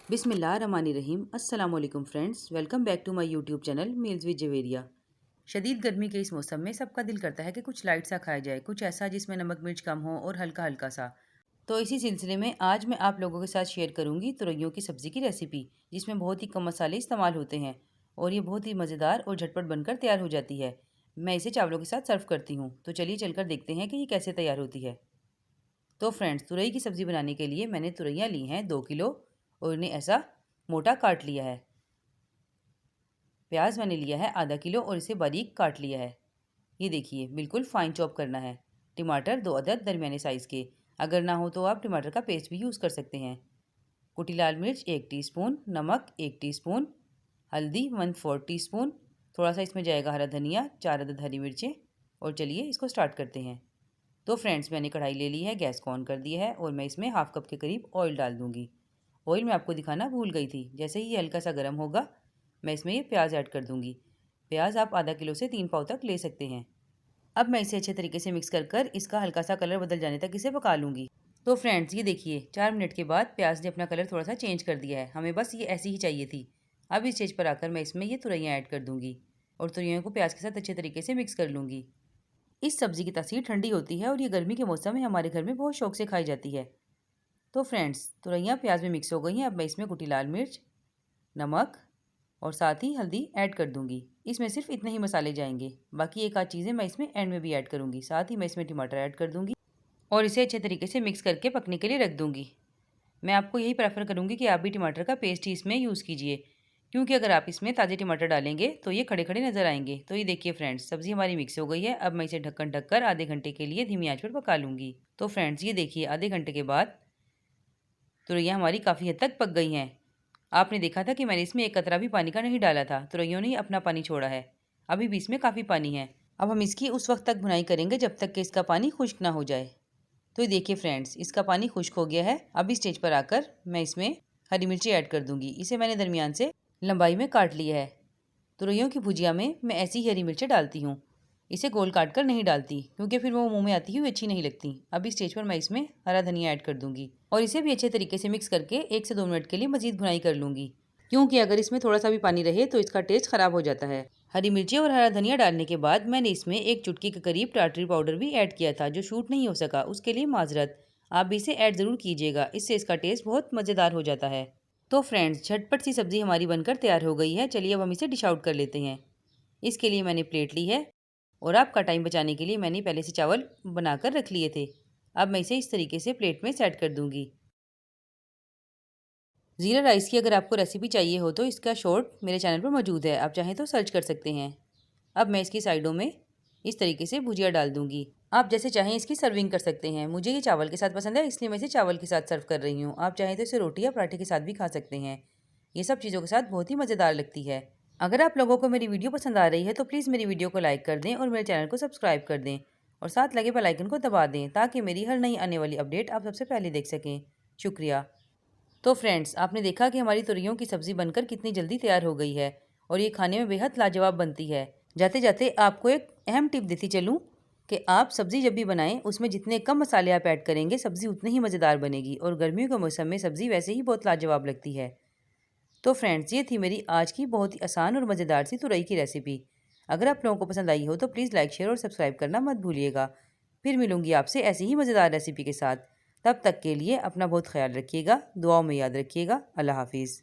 बिस्मिल्लाहिर्रहमानिर्रहीम। अस्सलाम वालेकुम friends, welcome back to my YouTube channel Meals with Javeria. शदीद गर्मी के इस मौसम में सबका दिल करता है कि कुछ लाइट सा खाया जाए, कुछ ऐसा जिसमें नमक मिर्च कम हो और हल्का हल्का सा। तो इसी सिलसिले में आज मैं आप लोगों के साथ शेयर करूंगी तुरइयों की सब्ज़ी की रेसिपी, जिसमें बहुत ही कम मसाले इस्तेमाल होते हैं और ये बहुत ही मज़ेदार और झटपट बनकर तैयार हो जाती है। मैं इसे चावलों के साथ सर्व करती हूँ, तो चलिए चलकर देखते हैं कि ये कैसे तैयार होती है। तो फ्रेंड्स, तुरई की सब्ज़ी बनाने के लिए मैंने तुरइयाँ ली हैं 2 किलो और इन्हें ऐसा मोटा काट लिया है। प्याज मैंने लिया है आधा किलो और इसे बारीक काट लिया है। ये देखिए, बिल्कुल फाइन चॉप करना है। टमाटर 2 अदद दरमियाने साइज़ के, अगर ना हो तो आप टमाटर का पेस्ट भी यूज़ कर सकते हैं। कुटी लाल मिर्च 1 टीस्पून, नमक 1 टीस्पून, हल्दी 1/4 टीस्पून, थोड़ा सा इसमें जाएगा हरा धनिया, 4 अदद हरी मिर्चें। और चलिए इसको स्टार्ट करते हैं। तो फ्रेंड्स, मैंने कढ़ाई ले ली है, गैस को ऑन कर दिया है और मैं इसमें हाफ कप के करीब ऑयल डाल दूँगी। ऑयल मैं आपको दिखाना भूल गई थी। जैसे ही ये हल्का सा गर्म होगा, मैं इसमें ये प्याज ऐड कर दूँगी। प्याज आप आधा किलो से 3 पाव तक ले सकते हैं। अब मैं इसे अच्छे तरीके से मिक्स कर इसका हल्का सा कलर बदल जाने तक इसे पका लूँगी। तो फ्रेंड्स, ये देखिए 4 मिनट के बाद प्याज ने अपना कलर थोड़ा सा चेंज कर दिया है। हमें बस ये ऐसी ही चाहिए थी। अब इस स्टेज पर आकर मैं इसमें ये तुरइयाँ ऐड कर दूँगी और तुरइयों को प्याज के साथ अच्छे तरीके से मिक्स कर लूँगी। इस सब्ज़ी की तासीर ठंडी होती है और ये गर्मी के मौसम में हमारे घर में बहुत शौक से खाई जाती है। तो फ्रेंड्स, तुरइयाँ प्याज में मिक्स हो गई हैं। अब मैं इसमें कुटी लाल मिर्च, नमक और साथ ही हल्दी ऐड कर दूंगी। इसमें सिर्फ इतने ही मसाले जाएंगे, बाकी एक आध चीज़ें मैं इसमें एंड में भी ऐड करूंगी। साथ ही मैं इसमें टमाटर ऐड कर दूंगी और इसे अच्छे तरीके से मिक्स करके पकने के लिए रख दूंगी। मैं आपको यही प्रेफर करूंगी कि आप भी टमाटर का पेस्ट ही इसमें यूज़ कीजिए, क्योंकि अगर आप इसमें ताज़े टमाटर डालेंगे तो ये खड़े खड़े नज़र आएंगे। तो ये देखिए फ्रेंड्स, सब्ज़ी हमारी मिक्स हो गई है। अब मैं इसे ढक्कन ढककर आधे घंटे के लिए धीमी आंच पर पका लूँगी। तो फ्रेंड्स, ये देखिए आधे घंटे के बाद तुरइयाँ हमारी काफ़ी हद तक पक गई हैं। आपने देखा था कि मैंने इसमें एक कतरा भी पानी का नहीं डाला था। तुरइयों ने ही अपना पानी छोड़ा है। अभी भी इसमें काफ़ी पानी है। अब हम इसकी उस वक्त तक भुनाई करेंगे जब तक कि इसका पानी खुश्क ना हो जाए। तो ये देखिए फ्रेंड्स, इसका पानी खुश्क हो गया है। अभी स्टेज पर आकर मैं इसमें हरी मिर्ची ऐड कर दूंगी। इसे मैंने दरमियान से लंबाई में काट लिया है। तुरइयों की भुजिया में मैं ऐसी ही हरी मिर्चें डालती हूँ। इसे गोल काट कर नहीं डालती, क्योंकि फिर वो मुंह में आती हुई अच्छी नहीं लगती। अभी स्टेज पर मैं इसमें हरा धनिया ऐड कर दूंगी और इसे भी अच्छे तरीके से मिक्स करके 1 से 2 मिनट के लिए मज़ीद भुनाई कर लूँगी, क्योंकि अगर इसमें थोड़ा सा भी पानी रहे तो इसका टेस्ट ख़राब हो जाता है। हरी मिर्ची और हरा धनिया डालने के बाद मैंने इसमें 1 चुटकी के करीब टाटरी पाउडर भी ऐड किया था, जो शूट नहीं हो सका, उसके लिए माजरत। आप भी इसे ऐड ज़रूर कीजिएगा, इससे इसका टेस्ट बहुत मज़ेदार हो जाता है। तो फ्रेंड्स, झटपट सी सब्ज़ी हमारी बनकर तैयार हो गई है। चलिए अब हम इसे डिश आउट कर लेते हैं। इसके लिए मैंने प्लेट ली है और आपका टाइम बचाने के लिए मैंने पहले से चावल बनाकर रख लिए थे। अब मैं इसे इस तरीके से प्लेट में सेट कर दूंगी। ज़ीरा राइस की अगर आपको रेसिपी चाहिए हो तो इसका शॉर्ट मेरे चैनल पर मौजूद है, आप चाहें तो सर्च कर सकते हैं। अब मैं इसकी साइडों में इस तरीके से भुजिया डाल दूंगी। आप जैसे चाहें इसकी सर्विंग कर सकते हैं। मुझे ये चावल के साथ पसंद है, इसलिए मैं इसे चावल के साथ सर्व कर रही हूँ। आप चाहें तो इसे रोटी या पराठे के साथ भी खा सकते हैं। ये सब चीज़ों के साथ बहुत ही मज़ेदार लगती है। अगर आप लोगों को मेरी वीडियो पसंद आ रही है तो प्लीज़ मेरी वीडियो को लाइक कर दें और मेरे चैनल को सब्सक्राइब कर दें और साथ लगे बेल आइकन को दबा दें, ताकि मेरी हर नई आने वाली अपडेट आप सबसे पहले देख सकें। शुक्रिया। तो फ्रेंड्स, आपने देखा कि हमारी तुरइयों की सब्ज़ी बनकर कितनी जल्दी तैयार हो गई है और ये खाने में बेहद लाजवाब बनती है। जाते जाते आपको एक अहम टिप देती चलूँ कि आप सब्ज़ी जब भी बनाएं, उसमें जितने कम मसाले आप ऐड करेंगे, सब्ज़ी उतनी ही मज़ेदार बनेगी और गर्मियों के मौसम में सब्ज़ी वैसे ही बहुत लाजवाब लगती है। तो फ्रेंड्स, ये थी मेरी आज की बहुत ही आसान और मज़ेदार सी तुरई की रेसिपी। अगर आप लोगों को पसंद आई हो तो प्लीज़ लाइक शेयर और सब्सक्राइब करना मत भूलिएगा। फिर मिलूंगी आपसे ऐसी ही मज़ेदार रेसिपी के साथ। तब तक के लिए अपना बहुत ख्याल रखिएगा, दुआओं में याद रखिएगा। अल्लाह हाफिज़।